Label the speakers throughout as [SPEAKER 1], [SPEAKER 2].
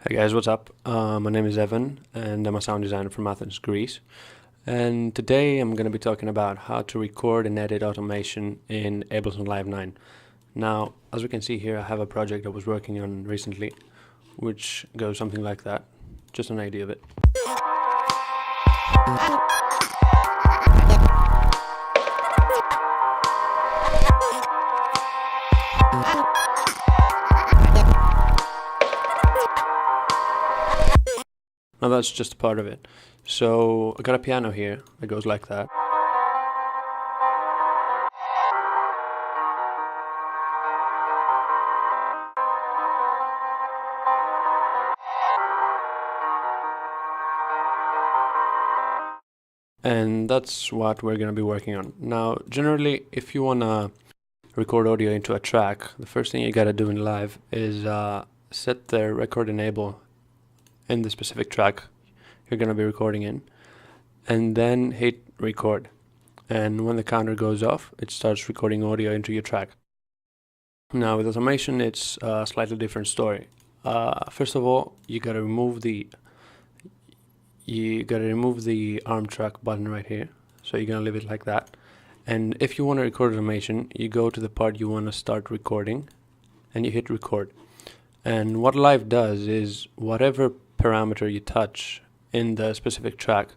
[SPEAKER 1] Hey guys, what's up? My name is Evan and I'm a sound designer from Athens, Greece. And today I'm going to be talking about how to record and edit automation in Ableton Live 9. Now, as we can see here, I have a project I was working on recently, which goes something like that. Just an idea of it. Now that's just a part of it. So I got a piano here that goes like that. And that's what we're going to be working on. Now, generally, if you want to record audio into a track, the first thing you got to do in Live is set the record enable in the specific track you're going to be recording in, and then hit record. And when the counter goes off, it starts recording audio into your track. Now, with automation, it's a slightly different story. First of all, you got to remove the arm track button right here. So you're gonna leave it like that. And if you want to record automation, you go to the part you want to start recording and you hit record. And what Live does is whatever parameter you touch in the specific track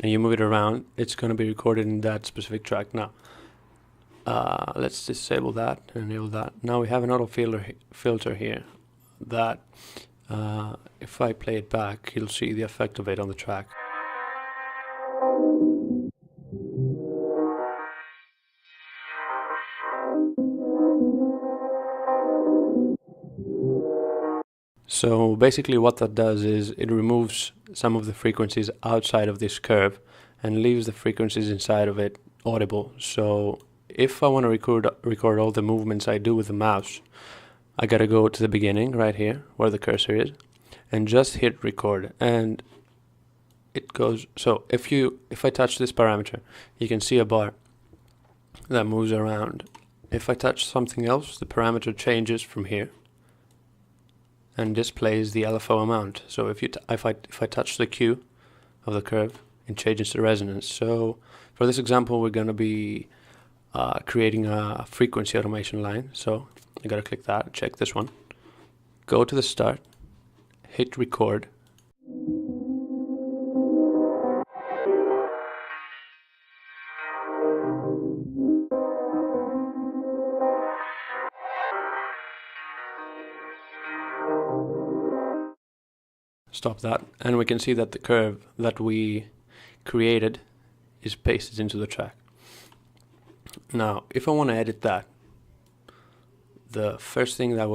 [SPEAKER 1] and you move it around, it's going to be recorded in that specific track. Now, let's disable that and enable that. Now we have an auto filter here that if I play it back, you'll see the effect of it on the track. So basically what that does is it removes some of the frequencies outside of this curve and leaves the frequencies inside of it audible. So if I want to record all the movements I do with the mouse, I gotta go to the beginning right here where the cursor is and just hit record, and it goes. So if I touch this parameter, you can see a bar that moves around. If I touch something else, the parameter changes from here and displays the LFO amount. So if I touch the Q of the curve, it changes the resonance. So for this example, we're going to be creating a frequency automation line. So you got to click that, check this one, go to the start, hit record. Stop that, and we can see that the curve that we created is pasted into the track. Now, if I want to edit that, the first thing that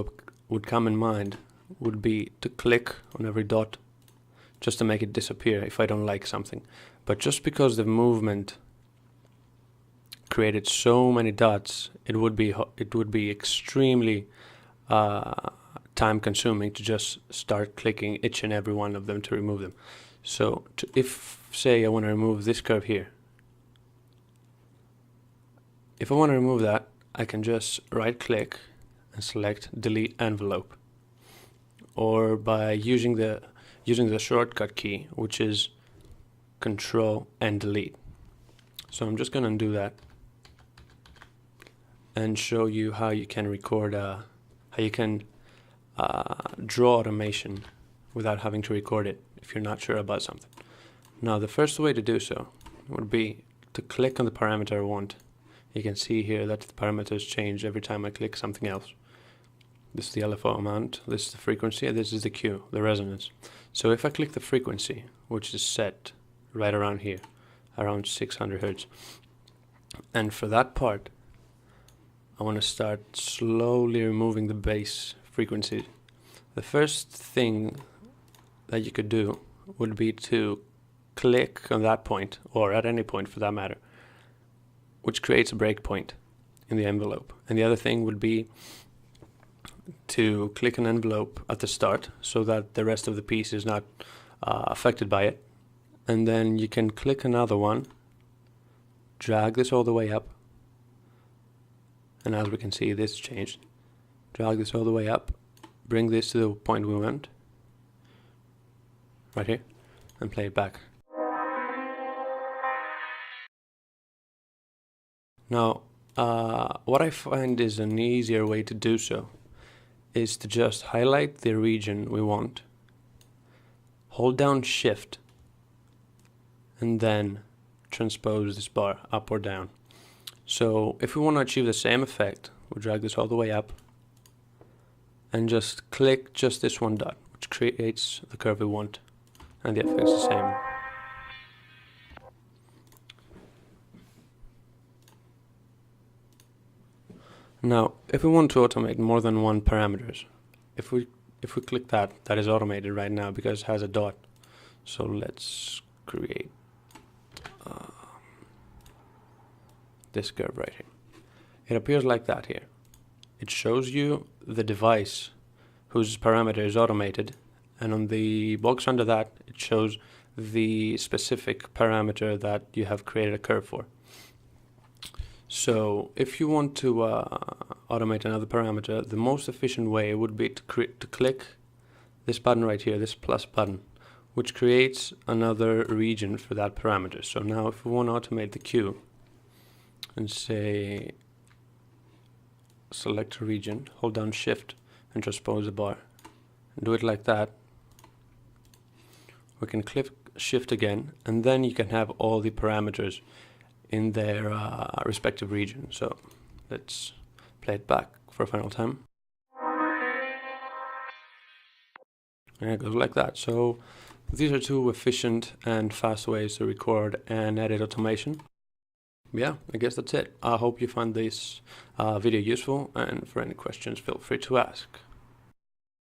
[SPEAKER 1] would come in mind would be to click on every dot just to make it disappear if I don't like something. But just because the movement created so many dots, it would be extremely time consuming to just start clicking each and every one of them to remove them. So if say I want to remove this curve here, if I want to remove that, I can just right click and select delete envelope, or by using the shortcut key, which is Control and Delete. So I'm just going to undo that and show you how you can record, how you can draw automation without having to record it if you're not sure about something. Now, the first way to do so would be to click on the parameter I want. You can see here that the parameters change every time I click something else. This is the LFO amount, this is the frequency, and this is the Q, the resonance. So if I click the frequency, which is set right around here, around 600 Hertz, and for that part, I want to start slowly removing the bass frequencies. The first thing that you could do would be to click on that point, or at any point for that matter, which creates a breakpoint in the envelope. And the other thing would be to click an envelope at the start so that the rest of the piece is not affected by it. And then you can click another one, drag this all the way up, and as we can see, this changed. Drag this all the way up, bring this to the point we want, right here and play it back. Now, what I find is an easier way to do so is to just highlight the region we want, hold down Shift, and then transpose this bar up or down. So if we want to achieve the same effect, we'll drag this all the way up and just click just this one dot, which creates the curve we want, and the effect's the same. Now, if we want to automate more than one parameters, if we click that, that is automated right now because it has a dot. So let's create this curve right here. It appears like that here. It shows you the device whose parameter is automated, and on the box under that, it shows the specific parameter that you have created a curve for. So if you want to automate another parameter, the most efficient way would be to click this button right here, this plus button, which creates another region for that parameter. So now if we want to automate the Q and say select a region, hold down Shift and transpose the bar and do it like that, we can click Shift again, and then you can have all the parameters in their respective region. So let's play it back for a final time. And it goes like that. So these are two efficient and fast ways to record and edit automation. Yeah, I guess that's it. I hope you find this video useful, and for any questions, feel free to ask.